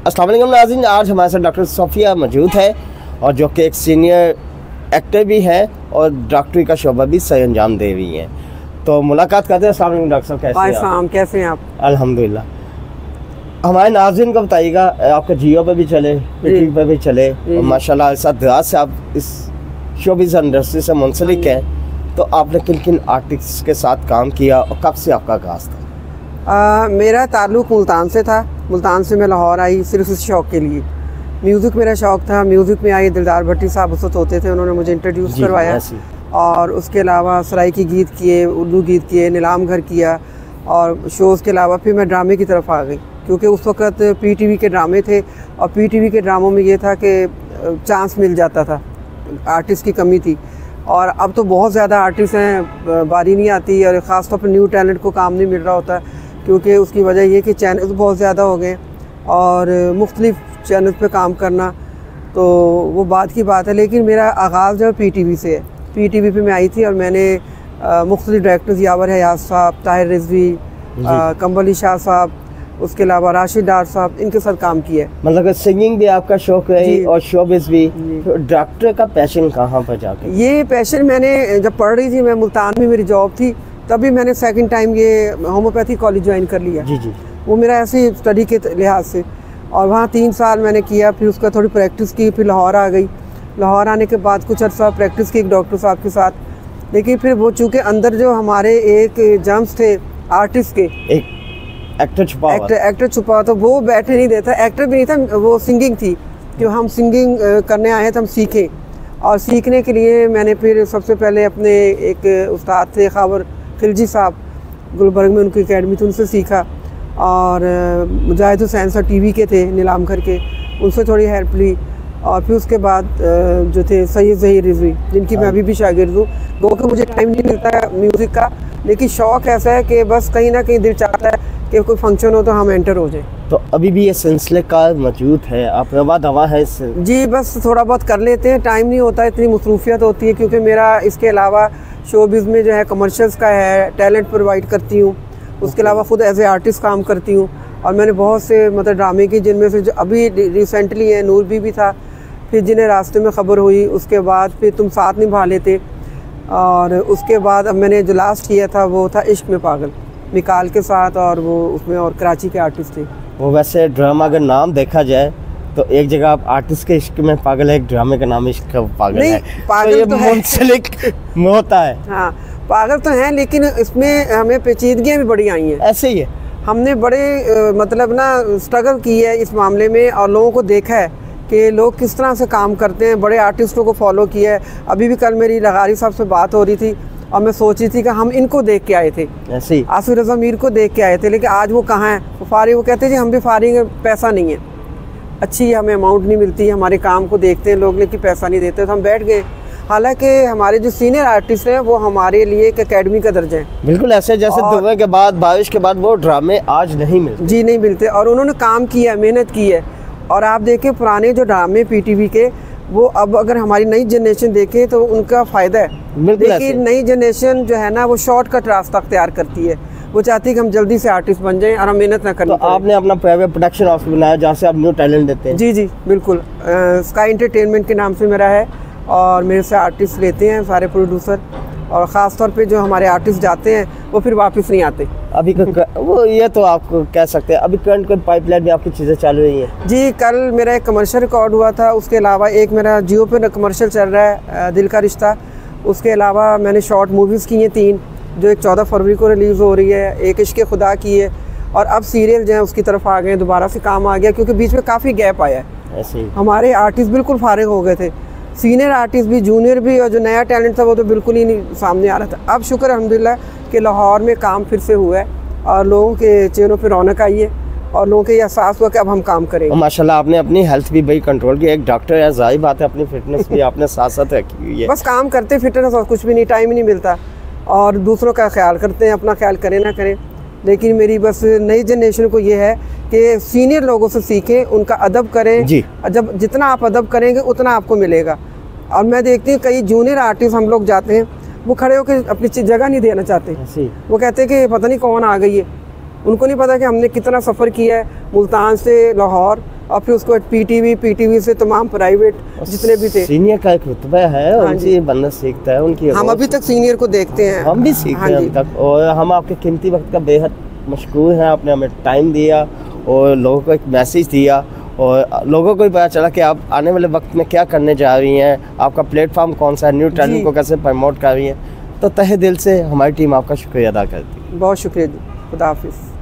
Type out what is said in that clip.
अस्सलाम वालेकुम नाज़रीन, आज हमारे साथ डॉक्टर सोफिया मौजूद है और जो कि एक सीनियर एक्टर भी है और डॉक्टरी का शोबा भी सही अंजाम दे रही हैं। तो मुलाकात करते हैं। अस्सलाम वालेकुम डॉक्टर साहब, कैसे हैं आप? अल्हम्दुलिल्लाह। हमारे नाज़रीन को बताइएगा, आपका जियो पे भी चले, पीटीवी पे भी चले और माशाल्लाह इस दराज से आप इस शोबिज़ इंडस्ट्री से मुंसलिक हैं, तो आपने किन किन आर्टिस्ट के साथ काम किया और कब से आपका आगाज़ था? मेरा ताल्लुक़ मुल्तान से था। मुल्तान से मैं लाहौर आई सिर्फ इस शौक़ के लिए। म्यूज़िक मेरा शौक़ था। म्यूज़िक में आई दिलदार भट्टी साहब उस वक्त होते थे, उन्होंने मुझे इंट्रोड्यूस करवाया। और उसके अलावा सराइकी गीत किए, उर्दू गीत किए, नीलाम घर किया और शोज़ के अलावा फिर मैं ड्रामे की तरफ आ गई, क्योंकि उस वक्त पीटीवी के ड्रामे थे और पीटीवी के ड्रामों में ये था कि चांस मिल जाता था, आर्टिस्ट की कमी थी। और अब तो बहुत ज़्यादा आर्टिस्ट हैं, बारी नहीं आती और ख़ास तौर पर न्यू टैलेंट को काम नहीं मिल रहा होता, क्योंकि उसकी वजह ये कि चैनल बहुत ज़्यादा हो गए और मुख्तलिफ चैनल पे काम करना तो वो बात की बात है। लेकिन मेरा आगाज़ जो है पीटीवी से है। पीटीवी पे मैं आई थी और मैंने मुख्तलिफ डायरेक्टर्स यावर हयात साहब, ताहिर रिजवी, कंबली शाह साहब, उसके अलावा राशिद डार साहब, इनके साथ काम किया है। मतलब सिंगिंग भी आपका शौक़ है और शोबिज़ भी। तो डॉक्टर का पैशन कहाँ पर जाकर? ये पैशन मैंने जब पढ़ रही थी, मैं मुल्तान में मेरी जॉब थी, तभी मैंने सेकंड टाइम ये होम्योपैथी कॉलेज ज्वाइन कर लिया। जी। वो मेरा ऐसे स्टडी के लिहाज से, और वहाँ 3 साल मैंने किया। फिर उसका थोड़ी प्रैक्टिस की, फिर लाहौर आ गई। लाहौर आने के बाद कुछ अर्सा प्रैक्टिस की एक डॉक्टर साहब के साथ, लेकिन फिर वो चूँकि अंदर जो हमारे एक जम्स थे आर्टिस्ट के, एक एक्टर छुपा तो वो बैठे नहीं देता। एक्टर भी नहीं था, वो सिंगिंग थी कि हम सिंगिंग करने आए थे, हम सीखें। और सीखने के लिए मैंने फिर सबसे पहले अपने एक उस्ताद थे ख़ावर खिलजी साहब, गुलबर्ग में उनकी एकेडमी थी, उनसे सीखा। और मुजाहिद हुसैन साहब टीवी के थे नीलाम घर के, उनसे थोड़ी हेल्प ली। और फिर उसके बाद जो थे सैयद ज़हीर रिजवी, जिनकी मैं अभी भी शागिर्द हूँ। गो कि मुझे टाइम नहीं मिलता है म्यूज़िक का, लेकिन शौक़ ऐसा है कि बस कहीं ना कहीं दिल चाहता है कि कोई फंक्शन हो तो हम एंटर हो जाए। तो अभी भी ये सिलसिले का मौजूद है, आप रवा दवा है इससे? जी, बस थोड़ा बहुत कर लेते हैं, टाइम नहीं होता, इतनी मसरूफियत होती है। क्योंकि मेरा इसके अलावा शोबिज़ में जो है कमर्शियल्स का है, टैलेंट प्रोवाइड करती हूँ, उसके अलावा ख़ुद एज ए आर्टिस्ट काम करती हूँ। और मैंने बहुत से मतलब ड्रामे की, जिनमें से जो अभी रिसेंटली है नूर भी था, फिर जिन्हें रास्ते में ख़बर हुई, उसके बाद फिर तुम साथ निभा लेते, और उसके बाद अब मैंने जो लास्ट किया था वो था इश्क में पागल मिकाल के साथ, और वो उसमें और कराची के आर्टिस्ट थे वो। वैसे ड्रामा अगर नाम देखा जाए तो एक जगह आप आर्टिस्ट के इश्क में पागल है, एक ड्रामे का नाम इश्क में पागल है। पागल तो मुंसलिक होता है। हाँ, पागल तो है, लेकिन इसमें हमें पेचीदगियाँ भी बड़ी आई हैं। ऐसे ही है, हमने बड़े मतलब ना स्ट्रगल की है इस मामले में, और लोगों को देखा है कि लोग किस तरह से काम करते हैं, बड़े आर्टिस्टों को फॉलो किया है। अभी भी कल मेरी लगारी साहब से बात हो रही थी और मैं सोच रही थी कि हम इनको देख के आए थे, ऐसे ही आसिफ रज़ा मीर को देख के आए थे, लेकिन आज वो कहाँ हैं? वो फारिग, वो कहते हैं जी हम भी फारिग हैं, पैसा नहीं है, अच्छी हमें अमाउंट नहीं मिलती, हमारे काम को देखते हैं लोग लेकिन पैसा नहीं देते, तो हम बैठ गए। हालांकि हमारे जो सीनियर आर्टिस्ट हैं वो हमारे लिए एक एकेडमी का दर्जा है। बिल्कुल ऐसे जैसे दुबई के बाद, बारिश के बाद वो ड्रामे आज नहीं मिलते। जी नहीं मिलते, और उन्होंने काम किया है, मेहनत की है। और आप देखें पुराने जो ड्रामे पीटीवी के, वो अब अगर हमारी नई जनरेशन देखे तो उनका फ़ायदा है। लेकिन नई जनरेशन जो है ना, वो शॉर्टकट रास्ता अख्तियार करती है, वो चाहती है कि हम जल्दी से आर्टिस्ट बन जाएं और हम मेहनत ना करें। तो आपने अपना प्राइवेट प्रोडक्शन हाउस बनाया जहाँ से आप न्यू टैलेंट देते हैं? जी बिल्कुल, स्काई एंटरटेनमेंट के नाम से मेरा है, और मेरे से आर्टिस्ट लेते हैं सारे प्रोड्यूसर, और ख़ास तौर पे जो हमारे आर्टिस्ट जाते हैं वो फिर वापस नहीं आते। अभी वो ये तो आपको कह सकते हैं अभी करंट कोई पाइपलाइन में आपकी चीज़ें चालू रही हैं? जी, कल मेरा एक कमर्शियल रिकॉर्ड हुआ था, उसके अलावा एक मेरा जियो पे कमर्शियल चल रहा है दिल का रिश्ता। उसके अलावा मैंने शॉर्ट मूवीज़ की हैं 3, जो एक 14 फरवरी को रिलीज़ हो रही है, एक इश्क खुदा की है, और अब सीरियल जो है उसकी तरफ आ गए, दोबारा से काम आ गया, क्योंकि बीच में काफ़ी गैप आया है। ऐसे ही हमारे आर्टिस्ट बिल्कुल फारिग हो गए थे, सीनियर आर्टिस्ट भी, जूनियर भी, और जो नया टैलेंट था वो तो बिल्कुल ही नहीं सामने आ रहा था। अब शुक्र अल्हम्दुलिल्लाह कि लाहौर में काम फिर से हुआ है और लोगों के चेहरों पर रौनक आई है और लोगों को ये एहसास हुआ कि अब हम काम करेंगे। माशाल्लाह आपने अपनी हेल्थ भी बड़ी कंट्रोल की, एक डॉक्टर है, जाहिर बात है अपनी फिटनेस भी आपने साथ साथ रखी हुई है। बस काम करते फिटनेस और कुछ भी नहीं, टाइम ही नहीं मिलता, और दूसरों का ख्याल करते हैं, अपना ख्याल करें ना करें। लेकिन मेरी बस नई जनरेशन को ये है कि सीनियर लोगों से सीखें, उनका अदब करें जी। जब जितना आप अदब करेंगे उतना आपको मिलेगा। और मैं देखती हूँ कई जूनियर आर्टिस्ट हम लोग जाते हैं, वो खड़े होकर अपनी जगह नहीं देना चाहते, वो कहते हैं कि पता नहीं कौन आ गई है। उनको नहीं पता कि हमने कितना सफ़र किया है मुल्तान से लाहौर, और फिर उसको पीटीवी से तमाम प्राइवेट जितने भी थे। सीनियर का एक रुतबा है, उनसे बंदा सीखता है, उनकी हम अभी तक सीनियर को देखते हैं, हम भी सीखते हैं अभी तक। और हम आपके कीमती वक्त का बेहद मशकूर हैं, आपने हमें टाइम दिया और लोगों को एक मैसेज दिया और लोगों को भी पता चला कि आप आने वाले वक्त में क्या करने जा रही हैं, आपका प्लेटफॉर्म कौन सा है, न्यू टैलेंट को कैसे प्रमोट कर रही हैं। तो तहे दिल से हमारी टीम आपका शुक्रिया अदा करती है। बहुत शुक्रिया जी, खुदा हाफिज़।